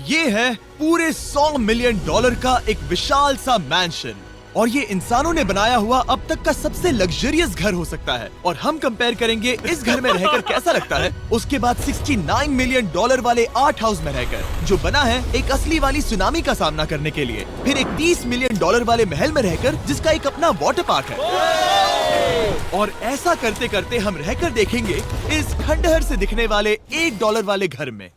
ये है पूरे $100 मिलियन का एक विशाल सा मैंशन, और ये इंसानों ने बनाया हुआ अब तक का सबसे लग्जरियस घर हो सकता है। और हम कंपेयर करेंगे इस घर में रहकर कैसा लगता है उसके बाद $69 मिलियन वाले आर्ट हाउस में रहकर, जो बना है एक असली वाली सुनामी का सामना करने के लिए। फिर एक $30 मिलियन वाले महल में रहकर जिसका एक अपना वाटर पार्क है। और ऐसा करते करते हम रहकर देखेंगे इस खंडहर से दिखने वाले $1 वाले घर में।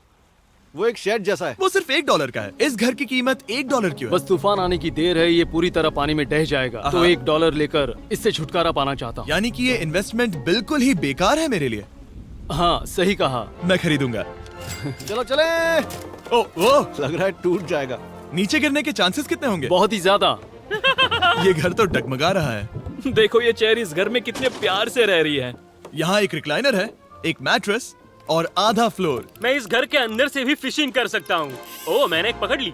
वो एक शेड जैसा है। वो सिर्फ $1 का है। इस घर की कीमत $1 क्यों है? बस तूफान आने की देर है, ये पूरी तरह पानी में ढह जाएगा, तो $1 लेकर इससे छुटकारा पाना चाहता हूँ। यानी कि ये इन्वेस्टमेंट बिल्कुल ही बेकार है मेरे लिए। हाँ सही कहा। मैं खरीदूंगा। चलो चले। ओ, लग रहा है टूट जाएगा। नीचे गिरने के चांसेस कितने होंगे? बहुत ही ज्यादा। ये घर तो डगमगा रहा है। देखो ये चेयर इस घर में कितने प्यार से रह रही है। यहाँ एक रिक्लाइनर है, एक मैट्रेस और आधा फ्लोर। मैं इस घर के अंदर से भी फिशिंग कर सकता हूँ। ओह मैंने एक पकड़ ली।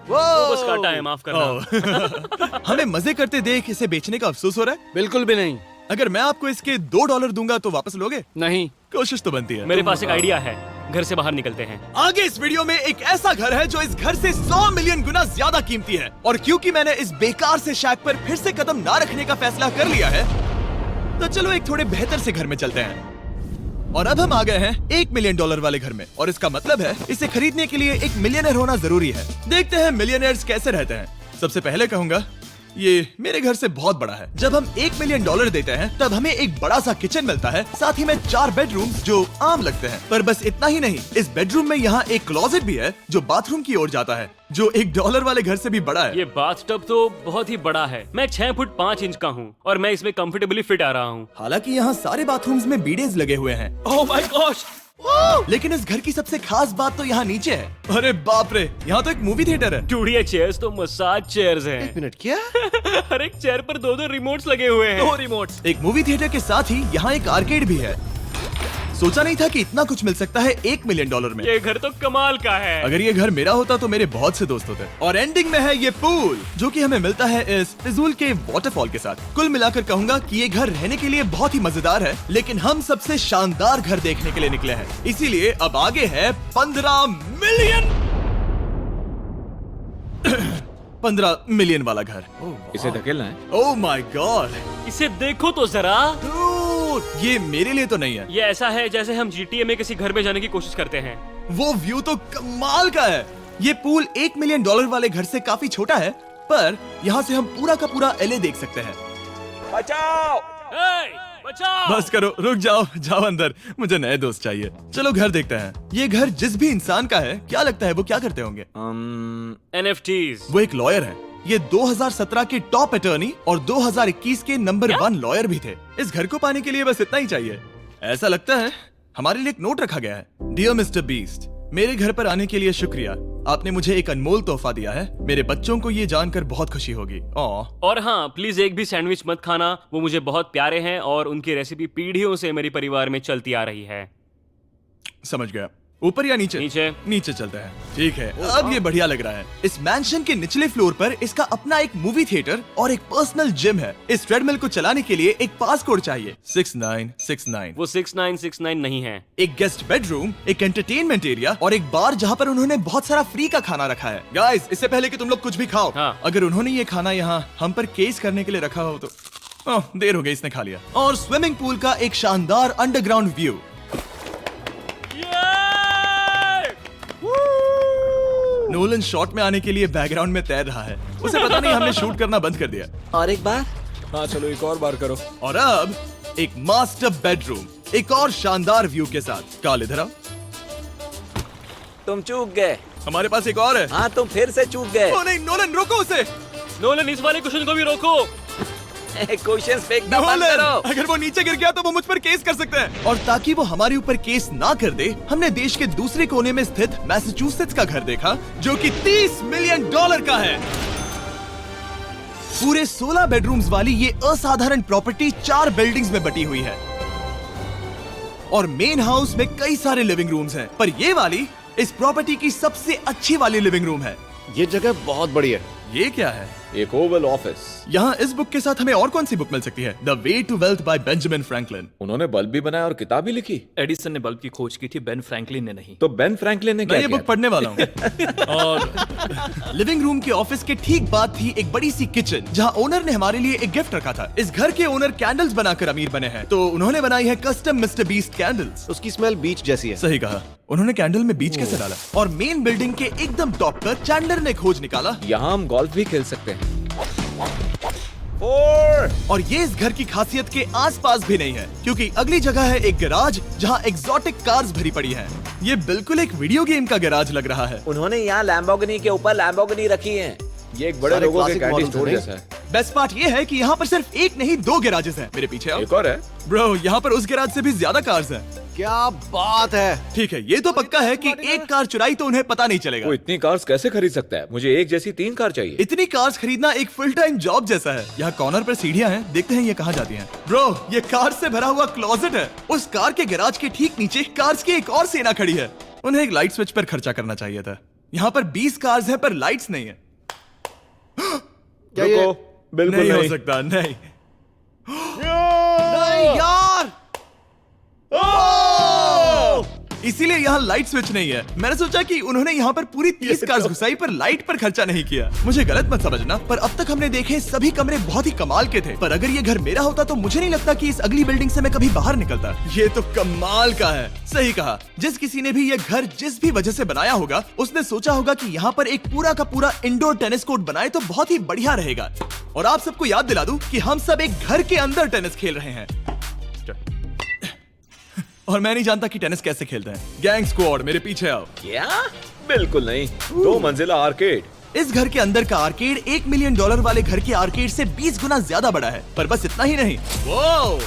वो बस काटा है, माफ करना। हमें मजे करते देख इसे बेचने का अफसोस हो रहा है। बिल्कुल भी नहीं। अगर मैं आपको इसके $2 दूंगा तो वापस लोगे? नहीं। कोशिश तो बनती है। मेरे पास एक आइडिया है, घर से बाहर निकलते हैं। आगे इस वीडियो में एक ऐसा घर है जो इस घर से 100 मिलियन गुना ज्यादा कीमती है। और क्योंकि मैंने इस बेकार से शैक पर फिर से कदम ना रखने का फैसला कर लिया है, तो चलो एक थोड़े बेहतर से घर में चलते हैं। और अब हम आ गए हैं $1 मिलियन वाले घर में, और इसका मतलब है इसे खरीदने के लिए एक मिलियनर होना जरूरी है। देखते हैं मिलियनर्स कैसे रहते हैं। सबसे पहले कहूंगा ये मेरे घर से बहुत बड़ा है। जब हम $1 मिलियन देते हैं तब हमें एक बड़ा सा किचन मिलता है, साथ ही में 4 बेडरूम जो आम लगते हैं। पर बस इतना ही नहीं, इस बेडरूम में यहाँ एक क्लोजेट भी है जो बाथरूम की ओर जाता है, जो $1 वाले घर से भी बड़ा है। ये बाथटब तो बहुत ही बड़ा है। मैं 6 फुट 5 इंच का हूँ और मैं इसमें कंफर्टेबली फिट आ रहा हूँ। हालांकि यहाँ सारे बाथरूम्स में बीडेज लगे हुए हैं। Oh my gosh! लेकिन इस घर की सबसे खास बात तो यहाँ नीचे है। अरे बाप रे, यहाँ तो एक मूवी थिएटर है। टूड ये चेयर्स तो मसाज चेयर्स हैं। एक मिनट, क्या? हर एक चेयर पर 2-2 रिमोट्स लगे हुए हैं। 2 रिमोट्स। एक मूवी थिएटर के साथ ही यहाँ एक आर्केड भी है। सोचा नहीं था कि इतना कुछ मिल सकता है $1 मिलियन में। ये घर तो कमाल का है। अगर ये घर मेरा होता तो मेरे बहुत से दोस्त होते। और एंडिंग में है ये पूल, जो कि हमें मिलता है इस फिजूल के वाटरफॉल के साथ। कुल मिलाकर कहूंगा कि ये घर रहने के लिए बहुत ही मजेदार है, लेकिन हम सबसे शानदार घर देखने के लिए निकले हैं। इसीलिए अब आगे है 15 मिलियन वाला घर। इसे धकेलना है। ओह माय गॉड, इसे देखो तो जरा। ये मेरे लिए तो नहीं है। ये ऐसा है जैसे हम GTA में किसी घर में जाने की कोशिश करते हैं। वो व्यू तो कमाल का है। ये पूल $1 मिलियन वाले घर से काफी छोटा है, पर यहाँ से हम पूरा का पूरा LA देख सकते हैं। बचाओ! बचाओ! बस करो, रुक जाओ, जाओ अंदर, मुझे नए दोस्त चाहिए। चलो घर देखते हैं। ये घर जिस भी इंसान का है, क्या लगता है वो क्या करते होंगे? NFTs। वो एक लॉयर है। ये 2017 के टॉप अटर्नी और 2021 के नंबर 1 लॉयर भी थे। इस घर को पाने के लिए बस इतना ही चाहिए। ऐसा लगता है हमारे लिए एक नोट रखा गया है। डियर मिस्टर बीस्ट, मेरे घर पर आने के लिए शुक्रिया। आपने मुझे एक अनमोल तोहफा दिया है। मेरे बच्चों को ये जानकर बहुत खुशी होगी। और हाँ, प्लीज एक भी सैंडविच मत खाना, वो मुझे बहुत प्यारे हैं और उनकी रेसिपी पीढ़ियों से मेरे परिवार में चलती आ रही है। समझ गया। ऊपर या नीचे? नीचे। नीचे चलते हैं। ठीक है, अब ये बढ़िया लग रहा है। इस मैंशन के निचले फ्लोर पर इसका अपना एक मूवी थिएटर और एक पर्सनल जिम है। इस ट्रेडमिल को चलाने के लिए एक पास कोड चाहिए, 6969। वो 6969 नहीं है। एक गेस्ट बेडरूम, एक एंटरटेनमेंट एरिया और एक बार जहाँ पर उन्होंने बहुत सारा फ्री का खाना रखा है। गाइस, इससे पहले कि तुम लोग कुछ भी खाओ, हाँ। अगर उन्होंने ये खाना यहाँ हम पर केस करने के लिए रखा हो तो देर हो गई, इसने खा लिया। और स्विमिंग पूल का एक शानदार अंडरग्राउंड व्यू। नोलन शॉट में आने के लिए बैकग्राउंड में तैर रहा है। उसे पता नहीं हमने शूट करना बंद कर दिया। और एक बार। हाँ चलो एक और बार करो। और अब एक मास्टर बेडरूम, एक और शानदार व्यू के साथ। काल इधर आओ। तुम चूक गए। हमारे पास एक और है। हाँ तुम फिर से चूक गए। ओ नहीं, नोलन रोको उसे। नोलन, इस वाले क्वेश्चन को भी रोको। क्वेश्चन फेंकना बंद नोलन, करो। अगर वो नीचे गिर गया तो वो मुझ पर केस कर सकते हैं। और ताकि वो हमारे ऊपर केस ना कर दे, हमने देश के दूसरे कोने में स्थित मैसाचुसेट्स का घर देखा, जो कि $30 मिलियन का है। पूरे 16 बेडरूम्स वाली ये असाधारण प्रॉपर्टी 4 बिल्डिंग्स में बटी हुई है। और मेन हाउस में कई सारे लिविंग रूम्स हैं, पर ये वाली इस प्रॉपर्टी की सबसे अच्छी वाली लिविंग रूम है। ये जगह बहुत बड़ी है। ये क्या है? एक ओवल ऑफिस। यहाँ इस बुक के साथ हमें और कौन सी बुक मिल सकती है? The way to wealth by Benjamin Franklin. उन्होंने बल्ब भी बनाया और किताब भी लिखी। एडिसन ने बल्ब की खोज की थी, बेन फ्रैंकलिन ने नहीं। तो बेन फ्रैंकलिन ने मैं क्या ये किया बुक पढ़ने वाला हूँ। और लिविंग रूम के ऑफिस के ठीक बाद थी एक बड़ी सी किचन, जहाँ ओनर ने हमारे लिए एक गिफ्ट रखा था। इस घर के ओनर कैंडल्स बनाकर अमीर बने हैं, तो उन्होंने बनाई है कस्टम मिस्टर बीस्ट कैंडल्स। उसकी स्मेल बीच जैसी है। सही कहा। उन्होंने कैंडल में बीच कैसे डाला? और मेन बिल्डिंग के एकदम टॉप पर चैंडलर ने खोज निकाला। यहाँ हम गोल्फ भी खेल सकते हैं। और ये इस घर की खासियत के आसपास भी नहीं है, क्योंकि अगली जगह है एक गैराज जहाँ एग्जॉटिक कार्स भरी पड़ी हैं। ये बिल्कुल एक वीडियो गेम का गैराज लग रहा है। उन्होंने यहाँ लैम्बोर्गिनी के ऊपर लैम्बोर्गिनी रखी है। ये एक बड़े लोगों के कैंडी स्टोर जैसा है। बेस्ट पार्ट ये है कि यहाँ पर सिर्फ एक नहीं 2 गैराजेस हैं। मेरे पीछे आओ। एक और है। ब्रो, यहाँ पर उस गैराज से भी ज्यादा कार्स हैं। क्या बात है। ठीक है, ये तो पक्का है कि एक कार चुराई तो उन्हें पता नहीं चलेगा। वो इतनी कार्स कैसे खरीद सकता है? मुझे एक जैसी 3 कार चाहिए। इतनी कार्स खरीदना एक फुल टाइम जॉब जैसा है। यहाँ कॉर्नर पर सीढ़ियाँ हैं, देखते हैं ये कहाँ जाती हैं। ब्रो, ये कार से भरा हुआ क्लोजेट है। उस कार के गैराज के ठीक नीचे कार्स की एक और सेना खड़ी है। उन्हें एक लाइट स्विच पर खर्चा करना चाहिए था। यहाँ पर 20 कार्स हैं पर लाइट्स नहीं है। रुको, बिल्कुल नहीं हो नहीं। सकता, नहीं। नहीं यार। इसीलिए यहाँ लाइट स्विच नहीं है। मैंने सोचा कि उन्होंने यहाँ पर पूरी 30 कार्स घुसाई पर लाइट पर खर्चा नहीं किया। मुझे गलत मत समझना, पर अब तक हमने देखे सभी कमरे बहुत ही कमाल के थे। पर अगर ये घर मेरा होता तो मुझे नहीं लगता कि इस अगली बिल्डिंग से मैं कभी बाहर निकलता। ये तो कमाल का है। सही कहा। जिस किसी ने भी ये घर जिस भी वजह से बनाया होगा, उसने सोचा होगा कि यहाँ पर एक पूरा का पूरा इंडोर टेनिस कोर्ट बनाए तो बहुत ही बढ़िया रहेगा। और आप सबको याद दिला दूं कि हम सब एक घर के अंदर टेनिस खेल रहे हैं। और मैं नहीं जानता कि टेनिस कैसे खेलते हैं। गैंग स्क्वाड, मेरे पीछे आओ। क्या? बिल्कुल नहीं। 2 मंजिला आर्केड। इस घर के अंदर का आर्केड $1 मिलियन वाले घर के आर्केड से 20 गुना ज्यादा बड़ा है। पर बस इतना ही नहीं। वो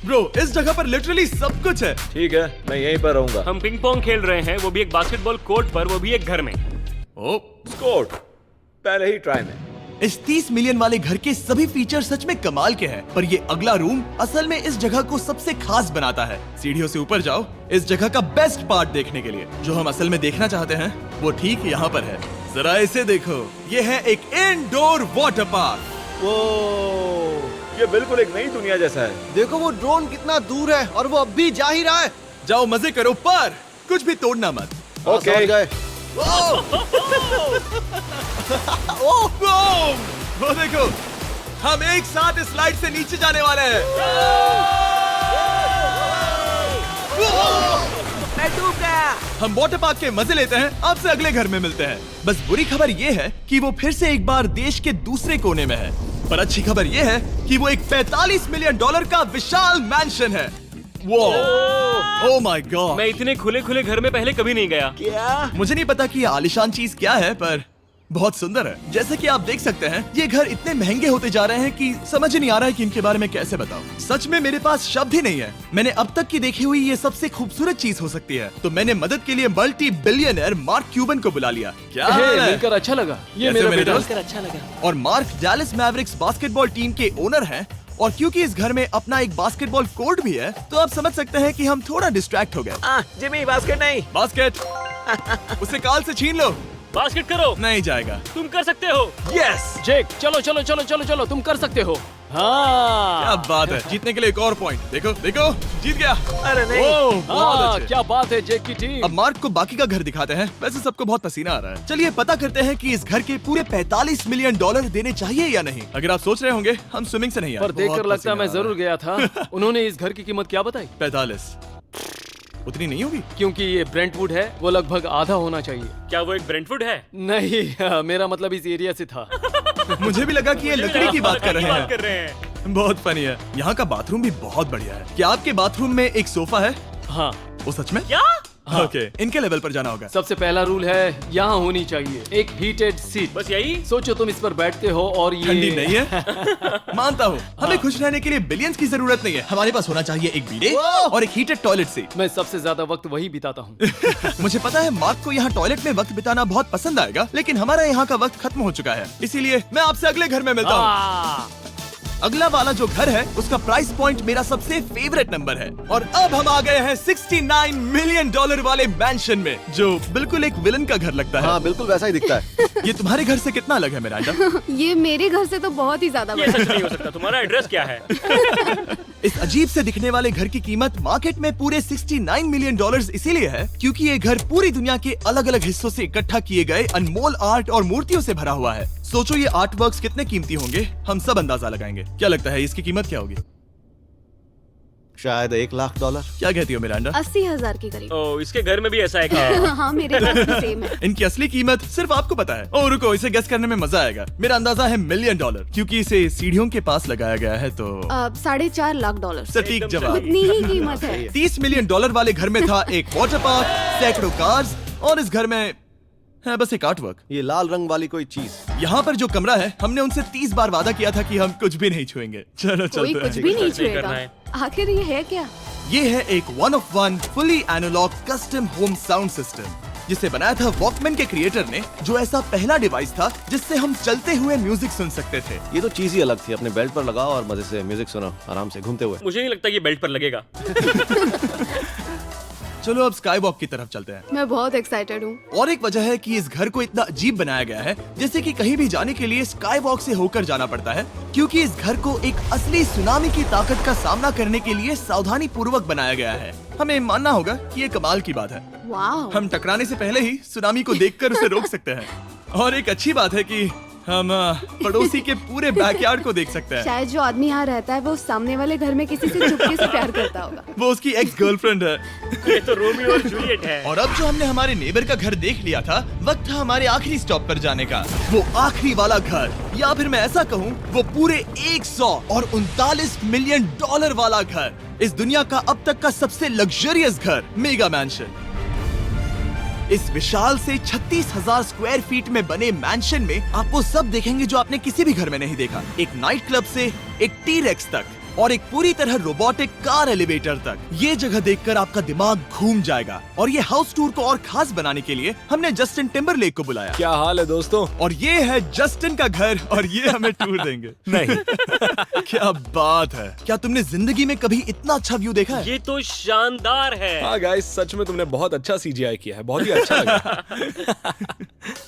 ब्रो, इस जगह पर लिटरली सब कुछ है। ठीक है, मैं यहीं पर रहूंगा। हम पिंग पोंग खेल रहे हैं, वो भी एक बास्केटबॉल कोर्ट पर, वो भी एक घर में। ओ, स्कोर पहले ही ट्राई में। इस 30 मिलियन वाले घर के सभी फीचर सच में कमाल के हैं, पर ये अगला रूम असल में इस जगह को सबसे खास बनाता है। सीढ़ियों से ऊपर जाओ इस जगह का बेस्ट पार्ट देखने के लिए। जो हम असल में देखना चाहते हैं वो ठीक यहाँ पर है। जरा इसे देखो, ये है एक इंडोर वाटर पार्क। वो ये बिल्कुल एक नई दुनिया जैसा है। देखो वो ड्रोन कितना दूर है और वो अब भी जा ही रहा है। जाओ मजे करो, पर कुछ भी तोड़ना मत। ओके। समझ गए। वो देखो, हम एक साथ इस स्लाइड से नीचे जाने वाले हैं। मैं डूब गया। हम वाटर पार्क के मजे लेते हैं। आपसे अगले घर में मिलते हैं। बस बुरी खबर ये है कि वो फिर से एक बार देश के दूसरे कोने में है। पर अच्छी खबर ये है कि वो एक $45 मिलियन का विशाल मैंशन है। वो ओह माय गॉड। मैं इतने खुले खुले घर में पहले कभी नहीं गया। क्या? मुझे नहीं पता कि ये आलिशान चीज क्या है, पर बहुत सुंदर है। जैसे कि आप देख सकते हैं, ये घर इतने महंगे होते जा रहे हैं कि समझ ही नहीं आ रहा है कि इनके बारे में कैसे बताऊं। सच में मेरे पास शब्द ही नहीं है। मैंने अब तक की देखी हुई ये सबसे खूबसूरत चीज हो सकती है। तो मैंने मदद के लिए मल्टी बिलियनर मार्क क्यूबन को बुला लिया। क्या हे, हाल है? मिलकर अच्छा लगा। ये कैसे मेरा मेरे बेटा। दोस्त? अच्छा लगा। और mark Dallas Mavericks basketball team के ओनर हैं। और क्योंकि इस घर में अपना एक बास्केटबॉल कोर्ट भी है, तो आप समझ सकते हैं कि हम थोड़ा डिस्ट्रैक्ट हो गए। जिमी, बास्केट नहीं। बास्केट उसे काल से छीन लो। बास्केट करो, नहीं जाएगा। तुम कर सकते हो। यस, जेक, चलो चलो चलो चलो चलो, तुम कर सकते हो। हाँ क्या बात है। जीतने के लिए एक और पॉइंट। देखो देखो, जीत गया। अरे नहीं। ओह, बहुत हाँ, अच्छे। क्या बात है जेक की टीम। अब मार्क को बाकी का घर दिखाते हैं। वैसे सबको बहुत पसीना आ रहा है। चलिए पता करते हैं कि इस घर के पूरे $45 मिलियन देने चाहिए या नहीं। अगर आप सोच रहे होंगे हम स्विमिंग से नहीं आए। पर देखकर बहुत लगता है मैं पसीना आ जरूर गया था। उन्होंने इस घर की कीमत क्या बताई? 45 उतनी नहीं होगी। क्योंकि ये ब्रेंटवुड है, वो लगभग आधा होना चाहिए। क्या वो एक ब्रेंटफुड है? नहीं, मेरा मतलब इस एरिया से था। मुझे भी लगा कि ये लकड़ी की बात कर रहे बात कर हैं। रहे हैं। बहुत फनी है। यहाँ का बाथरूम भी बहुत बढ़िया है। क्या आपके बाथरूम में एक सोफा है? हाँ, वो सच में? क्या? ओके, इनके लेवल पर जाना होगा। सबसे पहला रूल है यहाँ होनी चाहिए एक हीटेड सीट। बस यही? सोचो तुम इस पर बैठते हो और ये ठंडी नहीं है। मानता हूँ, हमें खुश रहने के लिए बिलियंस की जरूरत नहीं है। हमारे पास होना चाहिए एक बीडे और एक हीटेड टॉयलेट सीट। मैं सबसे ज्यादा वक्त वही बिताता हूँ। मुझे पता है मार्क को यहाँ टॉयलेट में वक्त बिताना बहुत पसंद आएगा, लेकिन हमारा यहाँ का वक्त खत्म हो चुका है। इसीलिए मैं आपसे अगले घर में मिलता हूँ। अगला वाला जो घर है उसका प्राइस पॉइंट मेरा सबसे फेवरेट नंबर है। और अब हम आ गए हैं $69 मिलियन वाले मैंशन में, जो बिल्कुल एक विलन का घर लगता है। हाँ बिल्कुल वैसा ही दिखता है। ये तुम्हारे घर से कितना अलग है मिरांडा? ये मेरे घर से तो बहुत ही ज्यादा ये बड़ा सच नहीं हो सकता। तुम्हारा एड्रेस क्या है? इस अजीब से दिखने वाले घर की कीमत मार्केट में पूरे $69 मिलियन इसीलिए है क्योंकि ये घर पूरी दुनिया के अलग अलग हिस्सों से इकट्ठा किए गए अनमोल आर्ट और मूर्तियों से भरा हुआ है। सोचो ये आर्ट वर्क्स कितने कीमती होंगे, हम सब अंदाजा लगाएंगे। क्या लगता है इसकी कीमत क्या होगी? शायद $1 लाख। क्या कहती हो मिरांडा? 80,000 के करीब। ओ, इसके घर में भी ऐसा है क्या? हाँ मेरे घर भी सेम है। इनकी असली कीमत सिर्फ आपको पता है। ओ रुको, इसे गेस करने में मजा आएगा। मेरा अंदाजा है $1 मिलियन क्योंकि इसे सीढ़ियों के पास लगाया गया है। तो $4.5 लाख। सटीक जवाब। उतनी ही कीमत है। $30 मिलियन वाले घर में था एक वाटर पार्क, सैकड़ों कार्स और इस घर में है बस एक आर्ट वर्क। ये लाल रंग वाली कोई चीज। यहाँ पर जो कमरा है, हमने उनसे 30 बार वादा किया था कि हम कुछ भी नहीं छुएंगे। चलो कोई चलते कुछ हैं। भी नहीं नहीं करना छुएगा। है। आखिर ये है क्या? ये है एक 1 of 1 fully analogue custom home sound system, जिसे बनाया था वॉकमैन के क्रिएटर ने, जो ऐसा पहला डिवाइस था जिससे हम चलते हुए म्यूजिक सुन सकते थे। ये तो चीज ही अलग थी। अपने बेल्ट पर लगाओ और मजे से म्यूजिक सुनो आराम से घूमते हुए। मुझे नहीं लगता ये बेल्ट पर लगेगा। चलो अब स्काई वॉक की तरफ चलते हैं। मैं बहुत एक्साइटेड हूँ। और एक वजह है कि इस घर को इतना अजीब बनाया गया है, जैसे कि कहीं भी जाने के लिए स्काई वॉक से होकर जाना पड़ता है, क्योंकि इस घर को एक असली सुनामी की ताकत का सामना करने के लिए सावधानी पूर्वक बनाया गया है। हमें मानना होगा कि ये कमाल की बात है। वाह। हम टकराने से पहले ही सुनामी को देखकर उसे रोक सकते हैं। और एक अच्छी बात है कि हम पड़ोसी के पूरे बैकयार्ड को देख सकते हैं। शायद जो आदमी यहाँ रहता है वो उस सामने वाले घर में किसी से चुपके से प्यार करता होगा। वो उसकी एक्स गर्लफ्रेंड है। ये तो रोमियो और जूलियट है। और अब जो हमने हमारे नेबर का घर देख लिया था, वक्त था हमारे आखिरी स्टॉप पर जाने का। वो आखिरी वाला घर, या फिर मैं ऐसा कहूँ, वो पूरे 139 मिलियन वाला घर। इस दुनिया का अब तक का सबसे लग्जरियस घर, मेगा मैंशन। इस विशाल से 36,000 स्क्वायर फीट में बने मैंशन में आप वो सब देखेंगे जो आपने किसी भी घर में नहीं देखा। एक नाइट क्लब से एक टी-रेक्स तक और एक पूरी तरह रोबोटिक कार एलिवेटर तक। ये जगह देखकर आपका दिमाग घूम जाएगा। और ये हाउस टूर को और खास बनाने के लिए हमने जस्टिन टिम्बरलेक को बुलाया। क्या हाल है दोस्तों? और ये है जस्टिन का घर और ये हमें टूर देंगे। नहीं। क्या बात है! क्या तुमने जिंदगी में कभी इतना अच्छा व्यू देखा है? ये तो शानदार है। हाँ गाइस, सच में तुमने बहुत अच्छा CGI किया है। बहुत ही अच्छा लगा।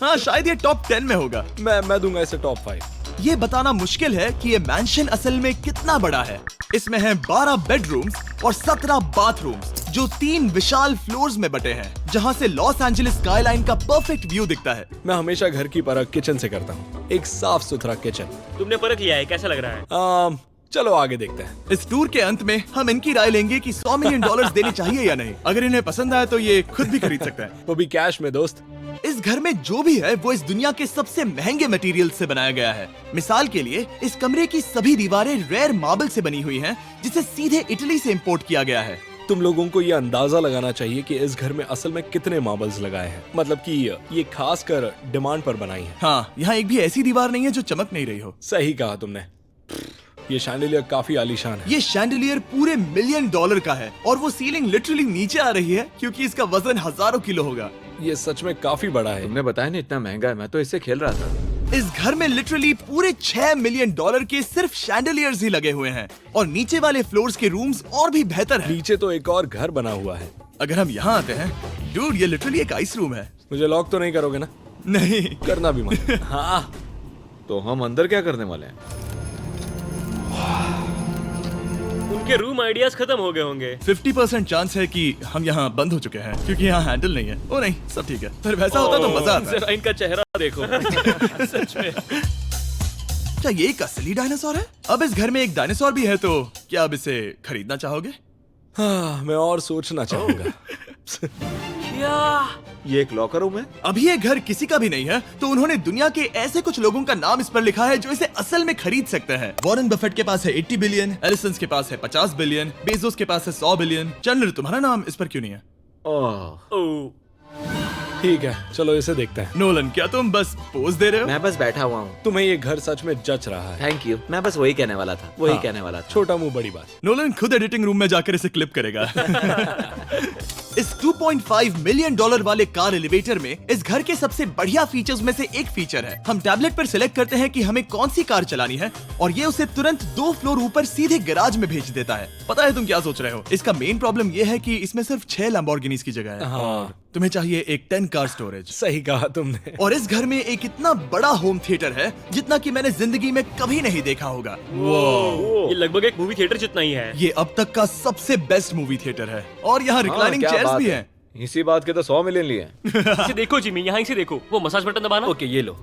हाँ, शायद ये टॉप 10 में होगा। मैं दूंगा इसे टॉप 5। ये बताना मुश्किल है कि ये मैंशन असल में कितना बड़ा है। इसमें है 12 बेडरूम्स और 17 बाथरूम्स, जो 3 विशाल फ्लोर्स में बटे हैं, जहां से लॉस एंजलिस स्काईलाइन का परफेक्ट व्यू दिखता है। मैं हमेशा घर की परख किचन से करता हूँ। एक साफ सुथरा किचन। तुमने परख लिया है, कैसा लग रहा है? चलो आगे देखते हैं। इस टूर के अंत में हम इनकी राय लेंगे कि $100 मिलियन देने चाहिए या नहीं। अगर इन्हें पसंद आया तो ये खुद भी खरीद सकते हैं। वो भी कैश में दोस्त। इस घर में जो भी है वो इस दुनिया के सबसे महंगे मटेरियल से बनाया गया है। मिसाल के लिए इस कमरे की सभी दीवारें रेयर मार्बल से बनी हुई हैं, जिसे सीधे इटली से इंपोर्ट किया गया है। तुम लोगों को ये अंदाजा लगाना चाहिए कि इस घर में असल में कितने मार्बल्स लगाए हैं। मतलब कि ये खास कर डिमांड पर बनाई है। हाँ, यहाँ एक भी ऐसी दीवार नहीं है जो चमक नहीं रही हो। सही कहा तुमने। ये शैंडिलियर काफी आलीशान है। ये शैंडिलियर पूरे $1 मिलियन का है और वो सीलिंग लिटरली नीचे आ रही है क्योंकि इसका वजन हजारों किलो होगा। ये सच में काफी बड़ा है। तुमने बताया ना इतना महंगा है, मैं तो इससे खेल रहा था। इस घर में लिटरली पूरे $6 मिलियन के सिर्फ शैंडिलियर्स ही लगे हुए हैं और नीचे वाले फ्लोर्स के रूम्स और भी बेहतर हैं। नीचे तो एक और घर बना हुआ है। अगर हम यहाँ आते हैं, डूड, ये लिटरली एक आइस रूम है। मुझे लॉक तो नहीं करोगे ना? नहीं करना भी मत। हाँ, तो हम अंदर क्या करने वाले हैं? उनके रूम आइडियाज खत्म हो गए होंगे। 50% चांस है कि हम यहाँ बंद हो चुके हैं क्योंकि यहाँ हैंडल नहीं है। ओ नहीं, सब ठीक है। पर वैसा होता तो मजा आता। जरा इनका चेहरा देखो। सच में। क्या ये एक असली डायनासोर है? अब इस घर में एक डायनासोर भी है, तो क्या अब इसे खरीदना चाहोगे? हाँ, मैं और सोचना चाहूंगा। ये एक लॉकर रूम है? अभी ये घर किसी का भी नहीं है, तो उन्होंने दुनिया के ऐसे कुछ लोगों का नाम इस पर लिखा है जो इसे असल में खरीद सकते हैं। वॉरेन बफेट के पास है 80 बिलियन, एलिसन के पास है 50 बिलियन, बेजोस के पास है 100 बिलियन। चंद्र, तुम्हारा नाम इस पर क्यों नहीं है? ओह, ठीक है, चलो इसे देखते हैं। नोलन, क्या तुम बस पोज दे रहे हो? मैं बस बैठा हुआ हूँ। तुम्हें ये घर सच में जच रहा है। Thank you. मैं बस वही कहने वाला था। हाँ, छोटा मुंह बड़ी बात। नोलन खुद एडिटिंग रूम में जाकर इसे क्लिप करेगा। इस 2.5 मिलियन डॉलर वाले कार एलिवेटर में इस घर के सबसे बढ़िया फीचर्स में से एक फीचर है। हम टैबलेट पर सिलेक्ट करते हैं कि हमें कौन सी कार चलानी है और ये उसे तुरंत 2 फ्लोर ऊपर सीधे गैराज में भेज देता है। पता है तुम क्या सोच रहे हो? इसका मेन प्रॉब्लम ये है कि इसमें सिर्फ 6 लैम्बोर्गिनीज की जगह है। हाँ। तुम्हें चाहिए एक 10 कार स्टोरेज। सही कहा तुमने। और इस घर में एक इतना बड़ा होम थिएटर है जितना कि मैंने जिंदगी में कभी नहीं देखा होगा। ये लगभग एक मूवी थिएटर जितना ही है। ये अब तक का सबसे बेस्ट मूवी थिएटर है और यहाँ रिक्लाइनिंग क्या चेयर्स बात भी है। हैं। इसी बात के तो 100 मिलियन लिए हैं। इसे देखो जिमी, यहाँ से देखो, वो मसाज बटन दबाना। ओके ये लो।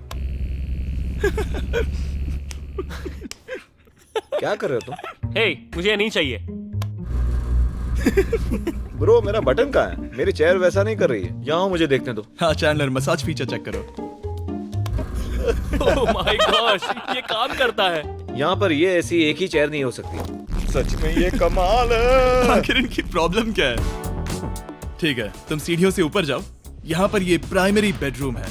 क्या कर रहे हो तुम? हे, मुझे ये नहीं चाहिए। ब्रो मेरा बटन कहाँ है? मेरी चेयर वैसा नहीं कर रही है। यहाँ मुझे देखने दो। हाँ चैंडलर, मसाज फीचर चेक करो। ओह माय गॉश, ये काम करता है। यहाँ पर ये ऐसी एक ही चेयर नहीं हो सकती। सच में ये कमाल है। आखिर इनकी प्रॉब्लम क्या है? ठीक है, तुम सीढ़ियों से ऊपर जाओ। यहाँ पर ये प्राइमरी बेडरूम है।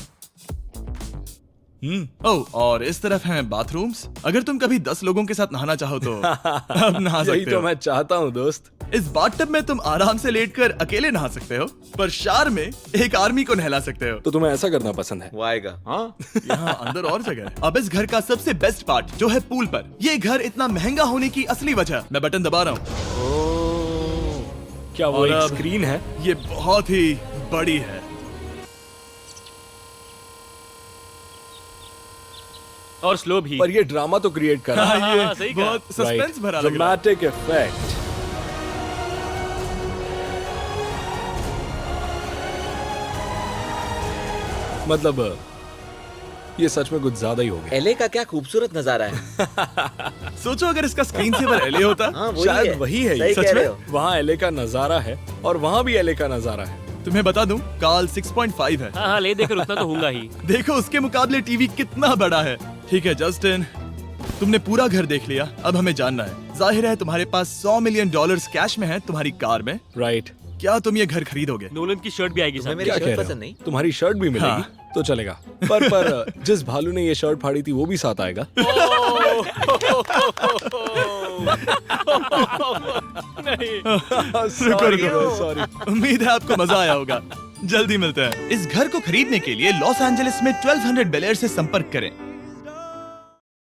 ओह, और इस तरफ हैं बाथरूम्स। अगर तुम कभी 10 लोगों के साथ नहाना चाहो तो अब नहा यही सकते तो हो। मैं चाहता हूँ दोस्त। इस बाथटब में तुम आराम से लेटकर अकेले नहा सकते हो, पर शार में एक आर्मी को नहला सकते हो। तो तुम्हें ऐसा करना पसंद है? वो आएगा। हाँ यहाँ अंदर और जगह है। अब इस घर का सबसे बेस्ट पार्ट जो है पूल पर। ये घर इतना महंगा होने की असली वजह, मैं बटन दबा रहा हूँ। क्या वो और एक अब- स्क्रीन है? ये बहुत ही बड़ी है। और स्लो भी। पर ये ड्रामा तो क्रिएट कर रहा है। हाँ, ये हाँ, सही कहा। बहुत सस्पेंस भरा लग रहा है। Dramatic effect. मतलब ये सच में कुछ ज्यादा ही हो गया। एलए का क्या खूबसूरत नजारा है। सोचो अगर इसका स्क्रीन सेवर एलए होता। हाँ वही शायद है। वही है ये। सही सच कह में? रहे हो। वहाँ एलए का नजारा है और वहाँ भी एलए का नजारा है। तुम्हें बता दूं, काल 6.5 है। हाँ हाँ, ले देकर उतना तो होगा ही। देखो उसके मुकाबले टीवी कितना बड़ा है। ठीक है जस्टिन, तुमने पूरा घर देख लिया। अब हमें जानना है, जाहिर है तुम्हारे पास 100 मिलियन डॉलर्स कैश में है तुम्हारी कार में। राइट। क्या तुम ये घर खरीदोगे? नोलन की शर्ट भी आएगी तुम्हें साथ। मेरी क्या कह शर्ट रहे पसंद हो? नहीं? तुम्हारी शर्ट भी मिलेगी हाँ। तो चलेगा। पर जिस भालू ने ये शर्ट फाड़ी थी वो भी साथ आएगा। सॉरी। उम्मीद है आपको मजा आया होगा। जल्दी मिलते हैं। इस घर को खरीदने के लिए लॉस एंजलिस में 1200 बेल एयर से संपर्क करें।